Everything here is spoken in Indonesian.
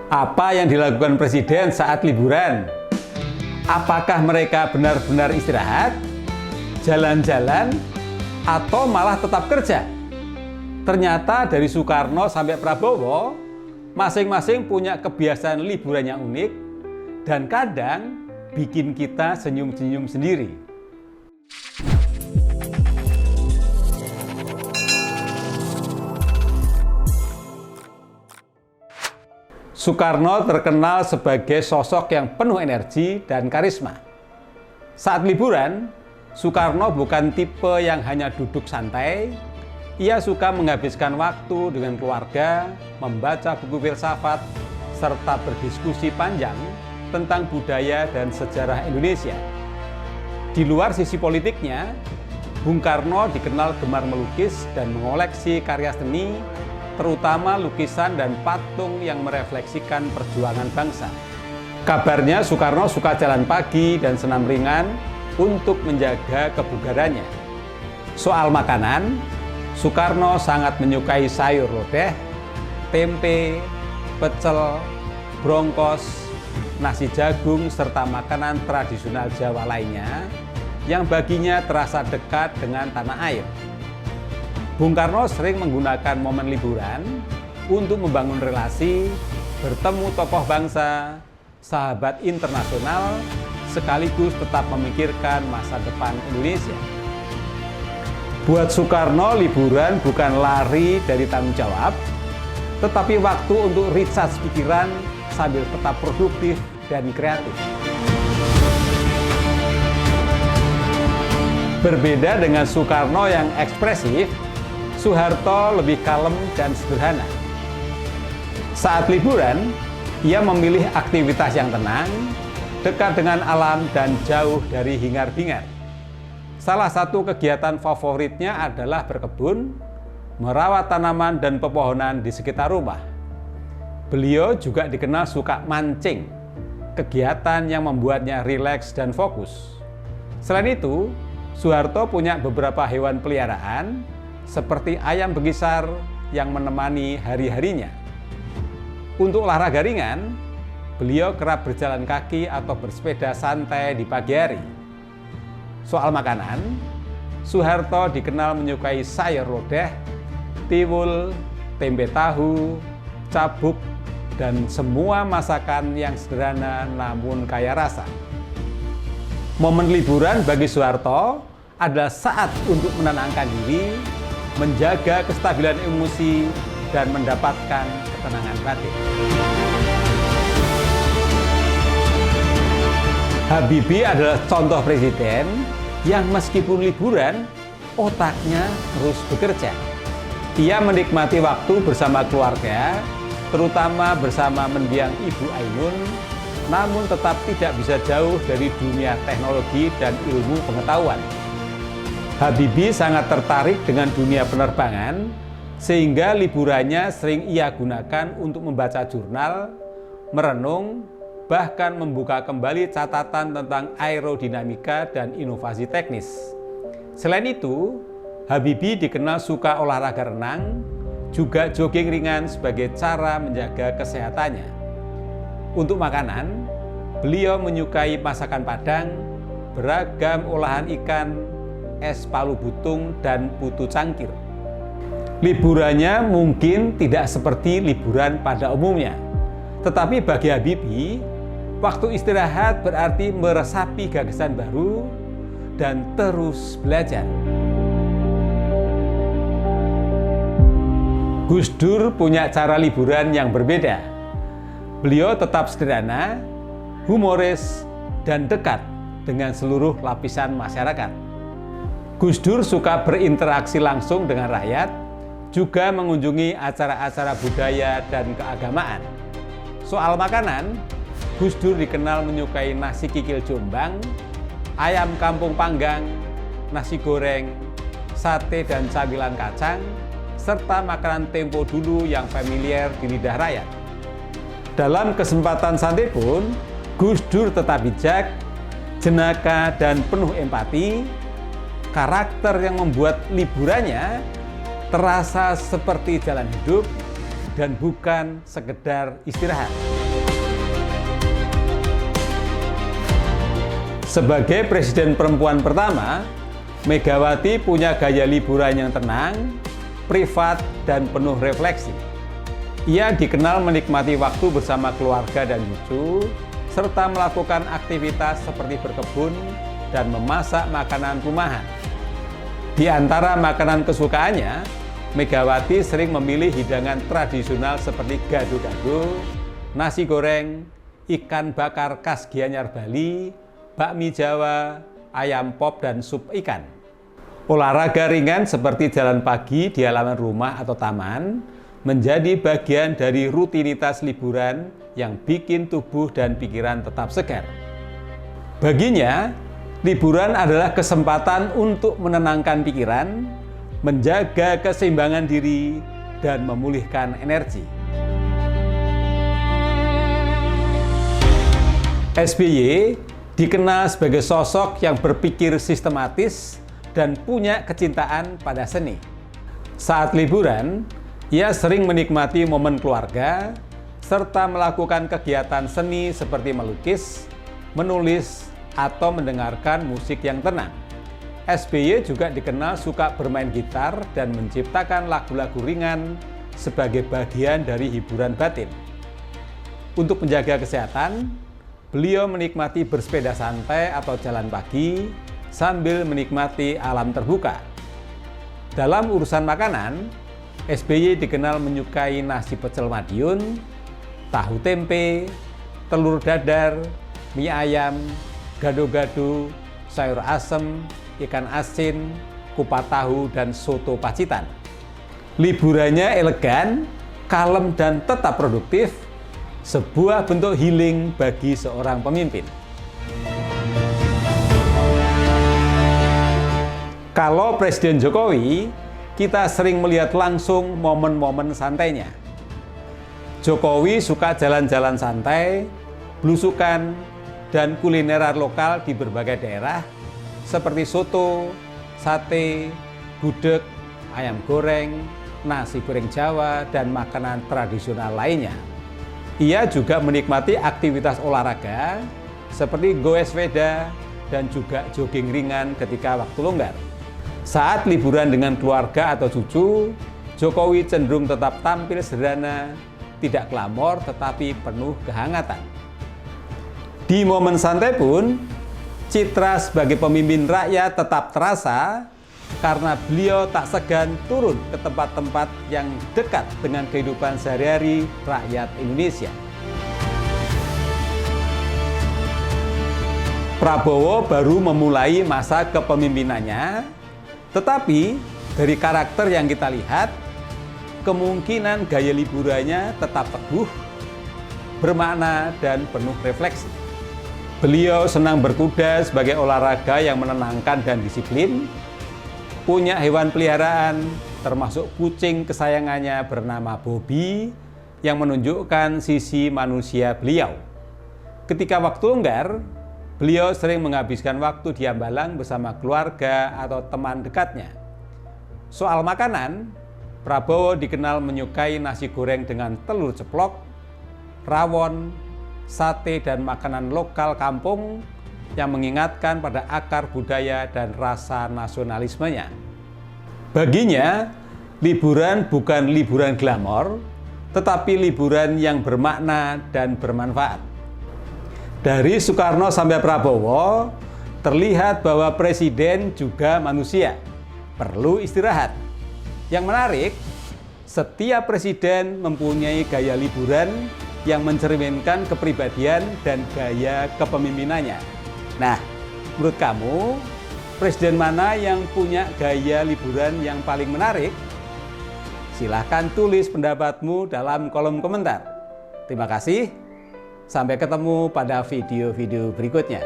Apa yang dilakukan Presiden saat liburan? Apakah mereka benar-benar istirahat, jalan-jalan, atau malah tetap kerja? Ternyata dari Soekarno sampai Prabowo, masing-masing punya kebiasaan liburan yang unik dan kadang bikin kita senyum-senyum sendiri. Soekarno terkenal sebagai sosok yang penuh energi dan karisma. Saat liburan, Soekarno bukan tipe yang hanya duduk santai. Ia suka menghabiskan waktu dengan keluarga, membaca buku filsafat, serta berdiskusi panjang tentang budaya dan sejarah Indonesia. Di luar sisi politiknya, Bung Karno dikenal gemar melukis dan mengoleksi karya seni, terutama lukisan dan patung yang merefleksikan perjuangan bangsa. Kabarnya Soekarno suka jalan pagi dan senam ringan untuk menjaga kebugarannya. Soal makanan, Soekarno sangat menyukai sayur lodeh, tempe, pecel, brongkos, nasi jagung, serta makanan tradisional Jawa lainnya yang baginya terasa dekat dengan tanah air. Bung Karno sering menggunakan momen liburan untuk membangun relasi, bertemu tokoh bangsa, sahabat internasional, sekaligus tetap memikirkan masa depan Indonesia. Buat Soekarno, liburan bukan lari dari tanggung jawab, tetapi waktu untuk recharge pikiran sambil tetap produktif dan kreatif. Berbeda dengan Soekarno yang ekspresif, Soeharto lebih kalem dan sederhana. Saat liburan, ia memilih aktivitas yang tenang, dekat dengan alam dan jauh dari hingar-bingar. Salah satu kegiatan favoritnya adalah berkebun, merawat tanaman dan pepohonan di sekitar rumah. Beliau juga dikenal suka mancing, kegiatan yang membuatnya rileks dan fokus. Selain itu, Soeharto punya beberapa hewan peliharaan, seperti ayam bekisar yang menemani hari-harinya. Untuk olahraga ringan, beliau kerap berjalan kaki atau bersepeda santai di pagi hari. Soal makanan, Soeharto dikenal menyukai sayur lodeh, tiwul, tempe tahu, cabuk, dan semua masakan yang sederhana namun kaya rasa. Momen liburan bagi Soeharto adalah saat untuk menenangkan diri, menjaga kestabilan emosi, dan mendapatkan ketenangan batin. Habibie adalah contoh presiden yang meskipun liburan, otaknya terus bekerja. Ia menikmati waktu bersama keluarga, terutama bersama mendiang Ibu Ainun, namun tetap tidak bisa jauh dari dunia teknologi dan ilmu pengetahuan. Habibie sangat tertarik dengan dunia penerbangan, sehingga liburannya sering ia gunakan untuk membaca jurnal, merenung, bahkan membuka kembali catatan tentang aerodinamika dan inovasi teknis. Selain itu, Habibie dikenal suka olahraga renang, juga jogging ringan sebagai cara menjaga kesehatannya. Untuk makanan, beliau menyukai masakan Padang, beragam olahan ikan, es palu butung, dan putu cangkir. Liburannya mungkin tidak seperti liburan pada umumnya, tetapi bagi Habibie, waktu istirahat berarti meresapi gagasan baru dan terus belajar. Gus Dur punya cara liburan yang berbeda. Beliau tetap sederhana, humoris, dan dekat dengan seluruh lapisan masyarakat. Gus Dur suka berinteraksi langsung dengan rakyat, juga mengunjungi acara-acara budaya dan keagamaan. Soal makanan, Gus Dur dikenal menyukai nasi kikil Jombang, ayam kampung panggang, nasi goreng, sate dan camilan kacang, serta makanan tempo dulu yang familiar di lidah rakyat. Dalam kesempatan santai pun, Gus Dur tetap bijak, jenaka, dan penuh empati, karakter yang membuat liburannya terasa seperti jalan hidup dan bukan sekedar istirahat. Sebagai presiden perempuan pertama, Megawati punya gaya liburan yang tenang, privat, dan penuh refleksi. Ia dikenal menikmati waktu bersama keluarga dan cucu, serta melakukan aktivitas seperti berkebun dan memasak makanan rumahan. Di antara makanan kesukaannya, Megawati sering memilih hidangan tradisional seperti gado-gado, nasi goreng, ikan bakar khas Gianyar Bali, bakmi Jawa, ayam pop, dan sup ikan. Olahraga ringan seperti jalan pagi di halaman rumah atau taman menjadi bagian dari rutinitas liburan yang bikin tubuh dan pikiran tetap segar. Baginya, liburan adalah kesempatan untuk menenangkan pikiran, menjaga keseimbangan diri, dan memulihkan energi. SBY dikenal sebagai sosok yang berpikir sistematis dan punya kecintaan pada seni. Saat liburan, ia sering menikmati momen keluarga, serta melakukan kegiatan seni seperti melukis, menulis, atau mendengarkan musik yang tenang. SBY juga dikenal suka bermain gitar dan menciptakan lagu-lagu ringan sebagai bagian dari hiburan batin. Untuk menjaga kesehatan, beliau menikmati bersepeda santai atau jalan pagi sambil menikmati alam terbuka. Dalam urusan makanan, SBY dikenal menyukai nasi pecel Madiun, tahu tempe, telur dadar, mie ayam, gado-gado, sayur asem, ikan asin, kupat tahu, dan soto Pacitan. Liburannya elegan, kalem, dan tetap produktif, sebuah bentuk healing bagi seorang pemimpin. Kalau Presiden Jokowi, kita sering melihat langsung momen-momen santainya. Jokowi suka jalan-jalan santai, belusukan, dan kulineran lokal di berbagai daerah seperti soto, sate, gudeg, ayam goreng, nasi goreng Jawa, dan makanan tradisional lainnya. Ia juga menikmati aktivitas olahraga seperti goes sepeda dan juga jogging ringan ketika waktu longgar. Saat liburan dengan keluarga atau cucu, Jokowi cenderung tetap tampil sederhana, tidak glamor tetapi penuh kehangatan. Di momen santai pun, citra sebagai pemimpin rakyat tetap terasa karena beliau tak segan turun ke tempat-tempat yang dekat dengan kehidupan sehari-hari rakyat Indonesia. Prabowo baru memulai masa kepemimpinannya, tetapi dari karakter yang kita lihat, kemungkinan gaya liburannya tetap teguh, bermakna, dan penuh refleksi. Beliau senang berkuda sebagai olahraga yang menenangkan dan disiplin, punya hewan peliharaan termasuk kucing kesayangannya bernama Bobby yang menunjukkan sisi manusia beliau. Ketika waktu longgar, beliau sering menghabiskan waktu di Hambalang bersama keluarga atau teman dekatnya. Soal makanan, Prabowo dikenal menyukai nasi goreng dengan telur ceplok, rawon, sate, dan makanan lokal kampung yang mengingatkan pada akar budaya dan rasa nasionalismenya. Baginya, liburan bukan liburan glamor, tetapi liburan yang bermakna dan bermanfaat. Dari Soekarno sampai Prabowo, terlihat bahwa presiden juga manusia, perlu istirahat. Yang menarik, setiap presiden mempunyai gaya liburan yang mencerminkan kepribadian dan gaya kepemimpinannya. Nah, menurut kamu, presiden mana yang punya gaya liburan yang paling menarik? Silahkan tulis pendapatmu dalam kolom komentar. Terima kasih, sampai ketemu pada video-video berikutnya.